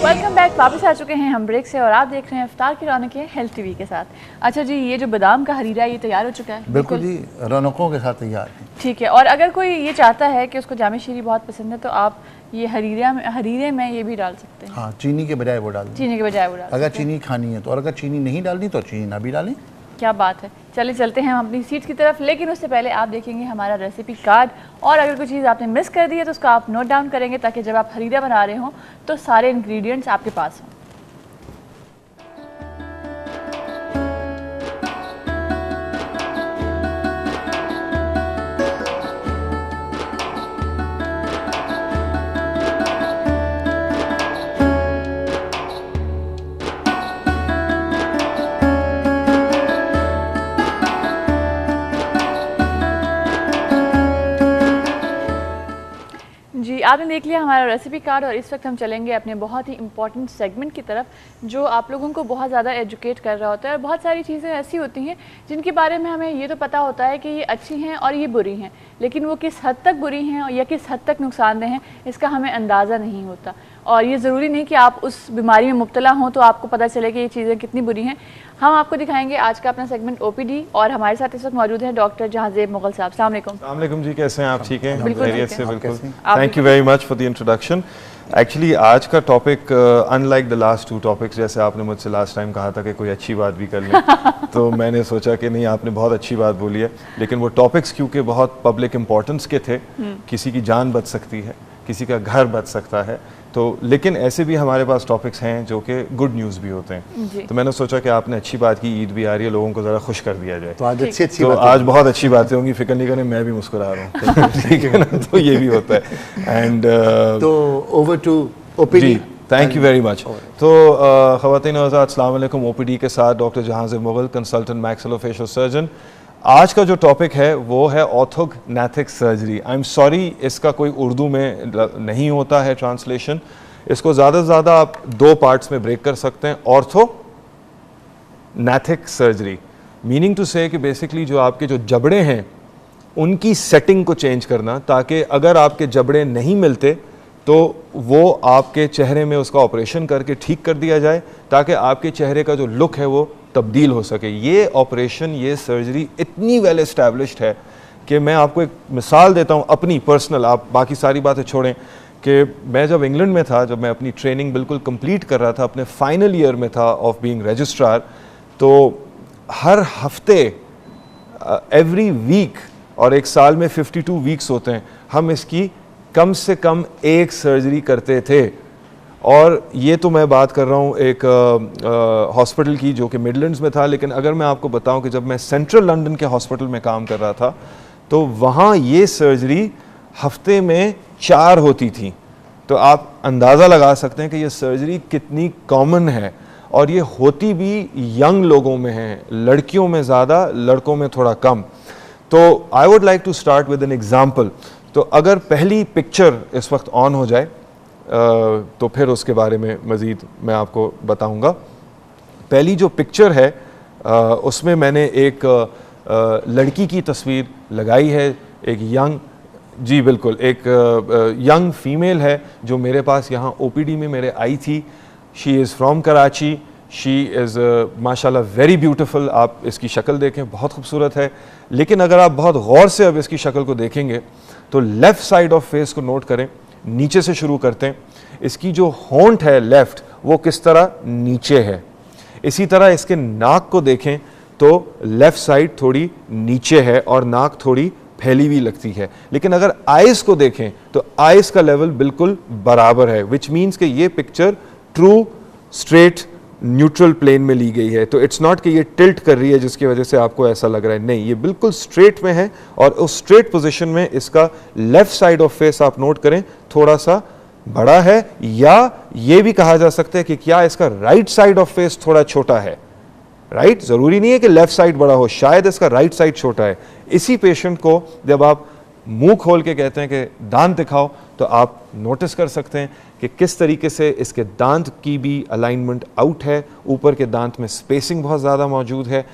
Welcome back. वापस आ चुके हैं हम ब्रेक से और आप देख रहे हैं इफ्तार की रौनकें हेल्थ टीवी के साथ। अच्छा जी, ये जो बादाम का हरीरा ये तैयार हो चुका है? बिल्कुल जी, रौनकों के साथ तैयार है। ठीक है। और अगर कोई ये चाहता है कि उसको जामी शीरी बहुत पसंद है तो आप ये हरीरे में ये भी डाल सकते हैं। हाँ, चीनी के बजाय वो डाल दें। चीनी के बजाय वो डाल अगर चीनी खानी है तो, और अगर चीनी नहीं डालनी तो चीनी ना भी डालें। क्या बात है। चलिए चलते हैं हम अपनी सीट की तरफ, लेकिन उससे पहले आप देखेंगे हमारा रेसिपी कार्ड। और अगर कोई चीज़ आपने मिस कर दी है तो उसको आप नोट डाउन करेंगे ताकि जब आप हरीरा बना रहे हों तो सारे इंग्रेडिएंट्स आपके पास हों। जी, आपने देख लिया हमारा रेसिपी कार्ड और इस वक्त हम चलेंगे अपने बहुत ही इंपॉर्टेंट सेगमेंट की तरफ जो आप लोगों को बहुत ज़्यादा एजुकेट कर रहा होता है। और बहुत सारी चीज़ें ऐसी होती हैं जिनके बारे में हमें ये तो पता होता है कि ये अच्छी हैं और ये बुरी हैं, लेकिन वो किस हद तक बुरी हैं या किस हद तक नुकसानदेह हैं इसका हमें अंदाज़ा नहीं होता। और ये ज़रूरी नहीं कि आप उस बीमारी में मुब्तला हों तो आपको पता चले कि ये चीज़ें कितनी बुरी हैं। हम आपको दिखाएंगे आज का अपना सेगमेंट ओपीडी और हमारे साथ इस वक्त मौजूद हैं डॉक्टर जहांजेब मुगल साहब। अस्सलाम वालेकुम जी, कैसे हैं आप? ठीक हैं? बिल्कुल खैरियत से? बिल्कुल। आप thank you very much for the introduction. Actually आज का topic unlike the last to topics, जैसे आपने मुझसे लास्ट टाइम कहा था कि कोई अच्छी बात भी कर लें तो मैंने सोचा कि नहीं, आपने बहुत अच्छी बात बोली है, लेकिन वो टॉपिक्स क्योंकि बहुत पब्लिक इंपॉर्टेंस के थे, किसी की जान बच सकती है, किसी का घर बच सकता है, तो लेकिन ऐसे भी हमारे पास टॉपिक्स हैं जो कि गुड न्यूज़ भी होते हैं। तो मैंने सोचा कि आपने अच्छी बात की, ईद भी आ रही है, लोगों को ज़रा खुश कर दिया जाए। तो आज अच्छी तो आज बहुत अच्छी बातें होंगी, फिक्र नहीं करें, मैं भी मुस्कुरा रहा हूँ ठीक है ना, तो ये भी होता है। एंड तो over to OPD. Thank you very much. तो ख़वातीन और हज़रात, अस्सलाम वालेकुम। ओपीडी के साथ doctor Jahanzeb Mughal, consultant maxillofacial surgeon. आज का जो टॉपिक है वो है orthognathic surgery. I am sorry, इसका कोई उर्दू में नहीं होता है ट्रांसलेशन। इसको ज़्यादा से ज़्यादा आप दो पार्ट्स में ब्रेक कर सकते हैं। ऑर्थोग्नैथिक सर्जरी मीनिंग टू से कि बेसिकली जो आपके जो जबड़े हैं उनकी सेटिंग को चेंज करना, ताकि अगर आपके जबड़े नहीं मिलते तो वो आपके चेहरे में उसका ऑपरेशन करके ठीक कर दिया जाए, ताकि आपके चेहरे का जो लुक है वो तब्दील हो सके। ये ऑपरेशन, ये सर्जरी इतनी वेल एस्टैब्लिश्ड है कि मैं आपको एक मिसाल देता हूँ अपनी पर्सनल, आप बाकी सारी बातें छोड़ें, कि मैं जब इंग्लैंड में था, जब मैं अपनी ट्रेनिंग बिल्कुल कंप्लीट कर रहा था, अपने फाइनल ईयर में था ऑफ बीइंग रजिस्ट्रार, तो हर हफ्ते एवरी वीक, और एक साल में 52 वीक्स होते हैं, हम इसकी कम से कम एक सर्जरी करते थे। और ये तो मैं बात कर रहा हूँ एक हॉस्पिटल की जो कि मिडलैंड्स में था, लेकिन अगर मैं आपको बताऊँ कि जब मैं सेंट्रल लंदन के हॉस्पिटल में काम कर रहा था तो वहाँ ये सर्जरी हफ्ते में 4 होती थी। तो आप अंदाज़ा लगा सकते हैं कि ये सर्जरी कितनी कॉमन है, और ये होती भी यंग लोगों में है, लड़कियों में ज़्यादा, लड़कों में थोड़ा कम। तो I would like to start with an example. तो अगर पहली पिक्चर इस वक्त ऑन हो जाए तो फिर उसके बारे में मज़ीद मैं आपको बताऊंगा। पहली जो पिक्चर है उसमें मैंने एक लड़की की तस्वीर लगाई है, एक यंग, जी बिल्कुल, एक यंग फीमेल है जो मेरे पास यहाँ ओपीडी में मेरे आई थी। She is from Karachi, she is माशाल्लाह वेरी ब्यूटीफुल। आप इसकी शक्ल देखें, बहुत खूबसूरत है। लेकिन अगर आप बहुत गौर से अब इसकी शक्ल को देखेंगे तो लेफ़्ट साइड ऑफ फेस को नोट करें, नीचे से शुरू करते हैं। इसकी जो होंठ है लेफ़्ट, वो किस तरह नीचे है। इसी तरह इसके नाक को देखें तो लेफ़्ट साइड थोड़ी नीचे है और नाक थोड़ी फैली हुई लगती है। लेकिन अगर आइज़ को देखें तो आइज़ का लेवल बिल्कुल बराबर है, विच मीन्स कि ये picture true straight neutral plane में ली गई है। तो इट्स नॉट कि ये टिल्ट कर रही है जिसकी वजह से आपको ऐसा लग रहा है, नहीं, ये बिल्कुल स्ट्रेट में है। और उस स्ट्रेट पोजीशन में इसका लेफ्ट साइड ऑफ फेस आप नोट करें थोड़ा सा बड़ा है, या ये भी कहा जा सकता है कि क्या इसका राइट साइड ऑफ फेस थोड़ा छोटा है। राइट, जरूरी नहीं है कि लेफ्ट साइड बड़ा हो, शायद इसका राइट साइड छोटा है। इसी पेशेंट को जब आप मुंह खोल के कहते हैं कि दांत दिखाओ, तो आप नोटिस कर सकते हैं कि किस तरीके से इसके दांत की भी अलाइनमेंट आउट है, ऊपर के दांत में स्पेसिंग बहुत ज़्यादा मौजूद है।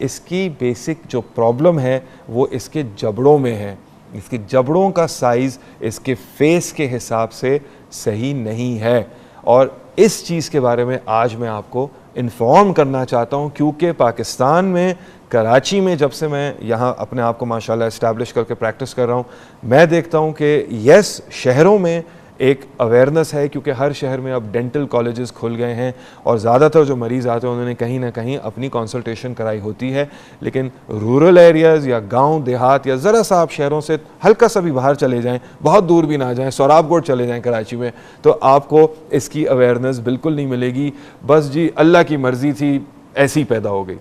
इसकी बेसिक जो प्रॉब्लम है वो इसके जबड़ों में है। इसके जबड़ों का साइज़ इसके फेस के हिसाब से सही नहीं है, और इस चीज़ के बारे में आज मैं आपको इन्फॉर्म करना चाहता हूँ, क्योंकि पाकिस्तान में कराची में जब से मैं यहाँ अपने आप को माशाल्लाह इस्टेब्लिश करके प्रैक्टिस कर रहा हूँ, मैं देखता हूँ कि यस, शहरों में एक अवेयरनेस है, क्योंकि हर शहर में अब डेंटल कॉलेजेस खुल गए हैं और ज़्यादातर जो मरीज़ आते हैं उन्होंने कहीं ना कहीं अपनी कंसल्टेशन कराई होती है। लेकिन रूरल एरियाज़ या गांव देहात या ज़रा सा आप शहरों से हल्का सा भी बाहर चले जाएं, बहुत दूर भी ना जाएं, सोराबकोट चले जाएं कराची में, तो आपको इसकी अवेयरनेस बिल्कुल नहीं मिलेगी। बस जी अल्लाह की मर्ज़ी थी, ऐसी पैदा हो गई,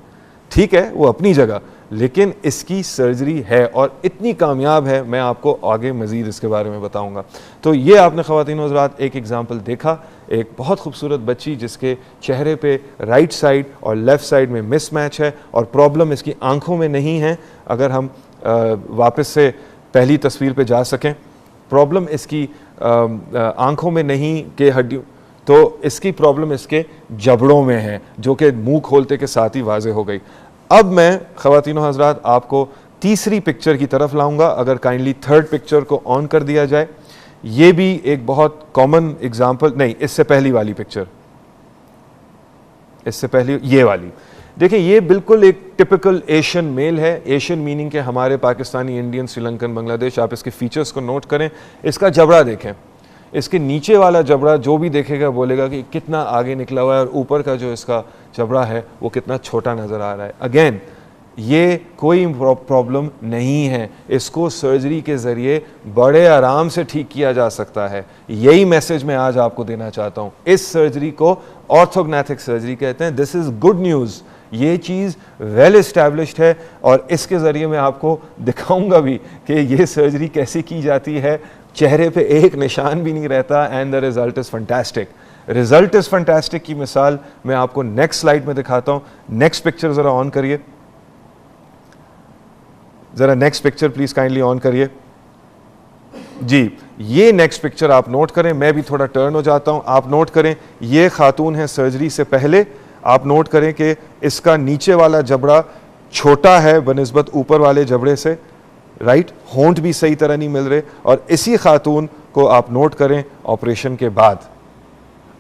ठीक है, वो अपनी जगह, लेकिन इसकी सर्जरी है और इतनी कामयाब है, मैं आपको आगे मज़ीद इसके बारे में बताऊंगा। तो ये आपने ख़वातीन व हज़रात एक एग्ज़ाम्पल देखा, एक बहुत खूबसूरत बच्ची जिसके चेहरे पे राइट साइड और लेफ़्ट साइड में मिसमैच है और प्रॉब्लम इसकी आंखों में नहीं है। अगर हम वापस से पहली तस्वीर पे जा सकें, प्रॉब्लम इसकी आंखों में नहीं के हड्डियों, तो इसकी प्रॉब्लम इसके जबड़ों में है, जो कि मुंह खोलते के साथ ही वाज़े हो गई। अब मैं ख़वातीन व हज़रात आपको तीसरी पिक्चर की तरफ लाऊंगा। अगर काइंडली थर्ड पिक्चर को ऑन कर दिया जाए, ये भी एक बहुत कॉमन एग्जांपल, नहीं इससे पहली वाली पिक्चर, इससे पहली ये वाली देखिए, ये बिल्कुल एक टिपिकल एशियन मेल है। एशियन मीनिंग के हमारे पाकिस्तानी, इंडियन, श्रीलंकन, बांग्लादेश। आप इसके फीचर्स को नोट करें, इसका जबड़ा देखें, इसके नीचे वाला जबड़ा जो भी देखेगा बोलेगा कि कितना आगे निकला हुआ है, और ऊपर का जो इसका जबड़ा है वो कितना छोटा नज़र आ रहा है। अगेन, ये कोई प्रॉब्लम नहीं है, इसको सर्जरी के ज़रिए बड़े आराम से ठीक किया जा सकता है। यही मैसेज मैं आज आपको देना चाहता हूँ। इस सर्जरी को ऑर्थोग्नैथिक सर्जरी कहते हैं। दिस इज़ गुड न्यूज़, ये चीज़ वेल इस्टेब्लिश्ड है और इसके ज़रिए मैं आपको दिखाऊंगा भी कि ये सर्जरी कैसे की जाती है। चेहरे पे एक निशान भी नहीं रहता and the result is fantastic. Result is fantastic की मिसाल मैं आपको नेक्स्ट स्लाइड में दिखाता हूँ। नेक्स्ट पिक्चर ज़रा ऑन करिए, ज़रा next picture please kindly on करिए जी। ये नेक्स्ट पिक्चर आप नोट करें, मैं भी थोड़ा टर्न हो जाता हूँ, आप नोट करें। ये खातून है सर्जरी से पहले। आप नोट करें कि इसका नीचे वाला जबड़ा छोटा है बनिस्बत ऊपर वाले जबड़े से, राइट, होंठ भी सही तरह नहीं मिल रहे। और इसी खातून को आप नोट करें ऑपरेशन के बाद,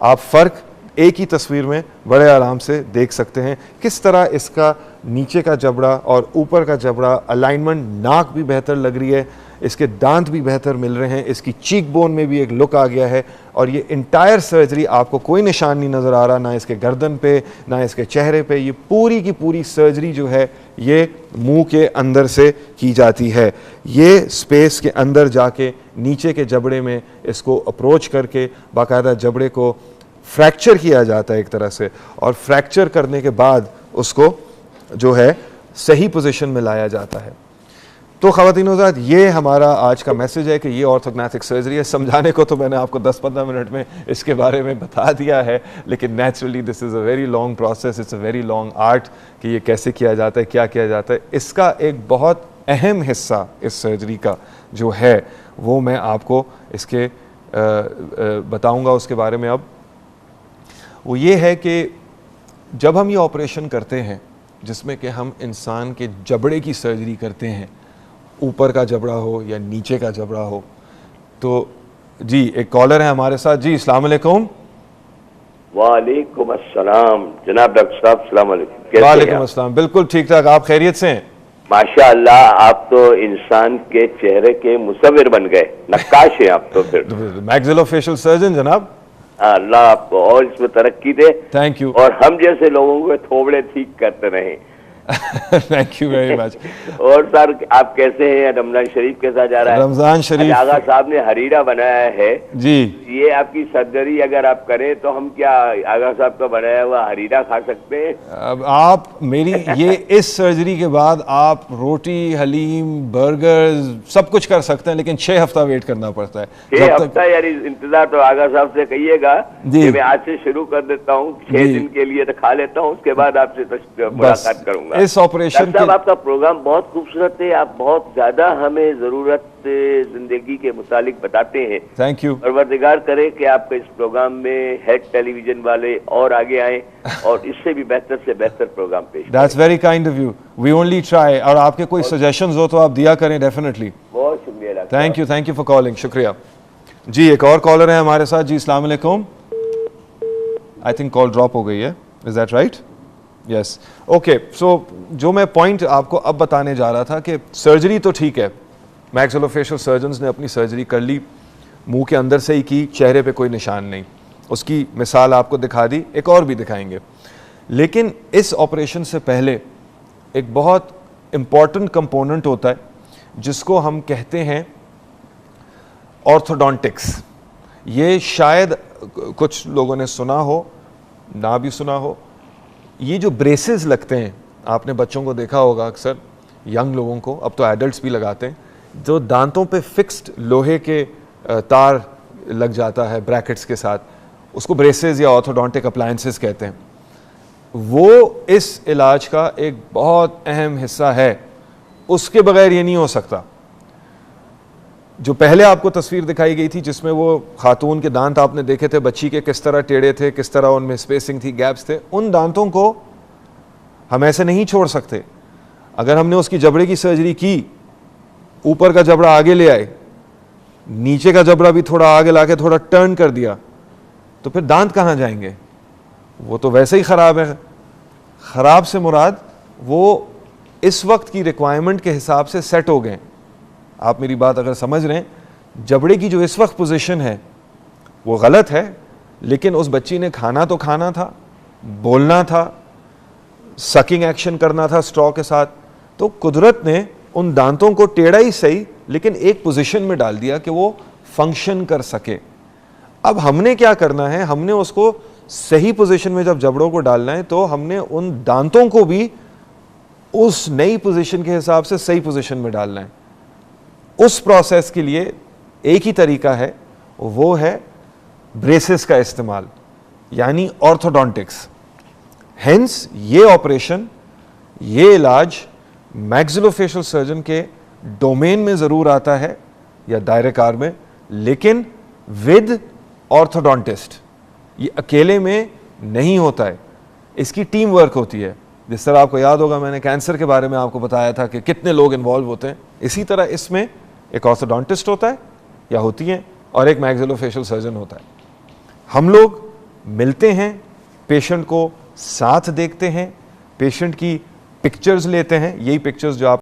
आप फ़र्क एक ही तस्वीर में बड़े आराम से देख सकते हैं किस तरह इसका नीचे का जबड़ा और ऊपर का जबड़ा अलाइनमेंट, नाक भी बेहतर लग रही है, इसके दांत भी बेहतर मिल रहे हैं, इसकी चीक बोन में भी एक लुक आ गया है। और ये इंटायर सर्जरी आपको कोई निशान नहीं नज़र आ रहा, ना इसके गर्दन पे ना इसके चेहरे पे। ये पूरी की पूरी सर्जरी जो है ये मुंह के अंदर से की जाती है। ये स्पेस के अंदर जाके नीचे के जबड़े में इसको अप्रोच करके बाकायदा जबड़े को फ्रैक्चर किया जाता है एक तरह से, और फ्रैक्चर करने के बाद उसको जो है सही पोजीशन में लाया जाता है। तो ख़वातीन व हज़रात, ये हमारा आज का मैसेज है कि ये ऑर्थोग्नैथिक सर्जरी है। समझाने को तो मैंने आपको 10-15 मिनट में इसके बारे में बता दिया है, लेकिन naturally this is a very long process, it's a very long art कि ये कैसे किया जाता है, क्या किया जाता है। इसका एक बहुत अहम हिस्सा इस सर्जरी का जो है वो मैं आपको इसके बताऊँगा उसके बारे में। अब वो ये है कि जब हम ये ऑपरेशन करते हैं जिसमें कि हम इंसान के जबड़े की सर्जरी करते हैं, ऊपर का जबड़ा हो या नीचे का जबड़ा हो, तो जी एक कॉलर है हमारे साथ। जी अस्सलाम वालेकुम। वालेकुम अस्सलाम जनाब डॉक्टर साहब, अस्सलाम वालेकुम। वालेकुम अस्सलाम, बिल्कुल ठीक ठाक, आप खैरियत से हैं? माशाअल्लाह, आप तो इंसान के चेहरे के मुसव्विर बन गए, नक्काश हैं आप तो। फिर मैक्सिलोफेशियल सर्जन जनाब, अल्लाह आपको और इसमें तरक्की दे। Thank you. और हम जैसे लोगों को थोबड़े ठीक करते रहें। Thank you very much. और सर आप कैसे हैं? रमजान शरीफ के साथ जा रहा है? रमजान शरीफ आगा साहब ने हरीरा बनाया है जी। ये आपकी सर्जरी अगर आप करें तो हम क्या आगा साहब का बनाया हुआ हरीरा खा सकते हैं? अब आप मेरी ये इस सर्जरी के बाद आप रोटी, हलीम, बर्गर सब कुछ कर सकते हैं, लेकिन 6 हफ्ता वेट करना पड़ता है। 6 हफ्ता यानी इंतजार तो आगा साहब से कहिएगा जी। कि मैं आज से शुरू कर देता हूँ, 6 दिन के लिए तो खा लेता हूँ, उसके बाद आपसे मुलाकात करूंगा। इस ऑपरेशन साहब आपका प्रोग्राम बहुत खूबसूरत है, आप बहुत ज्यादा हमें जरूरत जिंदगी के मुतालिक बताते हैं। Thank you. परवरदिगार करे कि आपके इस प्रोग्राम में हेड टेलीविजन वाले और आगे आए और इससे भी बेहतर से बेहतर प्रोग्राम पेश। That's very kind of you, we only try. और आपके कोई सजेशंस हो तो आप दिया करें डेफिनेटली। बहुत शुक्रिया। थैंक यू फॉर कॉलिंग, शुक्रिया जी। एक और कॉलर है हमारे साथ। जी अस्सलाम वालेकुम। आई थिंक कॉल ड्रॉप हो गई है, is that right? Yes, okay. So जो मैं पॉइंट आपको अब बताने जा रहा था कि सर्जरी तो ठीक है, मैक्सिलोफेशियल सर्जन्स ने अपनी सर्जरी कर ली, मुंह के अंदर से ही की, चेहरे पे कोई निशान नहीं, उसकी मिसाल आपको दिखा दी, एक और भी दिखाएंगे। लेकिन इस ऑपरेशन से पहले एक बहुत इम्पॉर्टेंट कंपोनेंट होता है जिसको हम कहते हैं ऑर्थोडोंटिक्स। ये शायद कुछ लोगों ने सुना हो, ना भी सुना हो। ये जो ब्रेसेस लगते हैं, आपने बच्चों को देखा होगा अक्सर, यंग लोगों को, अब तो एडल्ट्स भी लगाते हैं, जो दांतों पे फिक्स्ड लोहे के तार लग जाता है ब्रैकेट्स के साथ, उसको ब्रेसेस या ऑर्थोडोंटिक अप्लायंसेस कहते हैं। वो इस इलाज का एक बहुत अहम हिस्सा है, उसके बगैर ये नहीं हो सकता। जो पहले आपको तस्वीर दिखाई गई थी जिसमें वो खातून के दांत आपने देखे थे, बच्ची के किस तरह टेढ़े थे, किस तरह उनमें स्पेसिंग थी, गैप्स थे, उन दांतों को हम ऐसे नहीं छोड़ सकते। अगर हमने उसकी जबड़े की सर्जरी की, ऊपर का जबड़ा आगे ले आए, नीचे का जबड़ा भी थोड़ा आगे लाके थोड़ा टर्न कर दिया, तो फिर दांत कहाँ जाएंगे? वो तो वैसे ही खराब है। खराब से मुराद वो इस वक्त की रिक्वायरमेंट के हिसाब से सेट हो गए। आप मेरी बात अगर समझ रहे हैं, जबड़े की जो इस वक्त पोजीशन है वो गलत है, लेकिन उस बच्ची ने खाना तो खाना था, बोलना था, सकिंग एक्शन करना था स्ट्रॉ के साथ, तो कुदरत ने उन दांतों को टेढ़ा ही सही लेकिन एक पोजीशन में डाल दिया कि वो फंक्शन कर सके। अब हमने क्या करना है, हमने उसको सही पोजीशन में जब जबड़ों को डालना है तो हमने उन दांतों को भी उस नई पोजीशन के हिसाब से सही पोजीशन में डालना है। उस प्रोसेस के लिए एक ही तरीका है, वो है ब्रेसेस का इस्तेमाल, यानी ऑर्थोडोंटिक्स। हेंस ये ऑपरेशन, ये इलाज मैक्सिलोफेशियल सर्जन के डोमेन में ज़रूर आता है या दायरे कार में, लेकिन विद ऑर्थोडोंटिस्ट। ये अकेले में नहीं होता है, इसकी टीम वर्क होती है। जिस तरह आपको याद होगा मैंने कैंसर के बारे में आपको बताया था कि कितने लोग इन्वॉल्व होते हैं, इसी तरह इसमें एक ऑर्थोडोंटिस्ट होता है या होती है और एक मैक्सिलोफेशियल सर्जन होता है। हम लोग मिलते हैं, पेशेंट को साथ देखते हैं, पेशेंट की पिक्चर्स लेते हैं, यही पिक्चर्स जो आप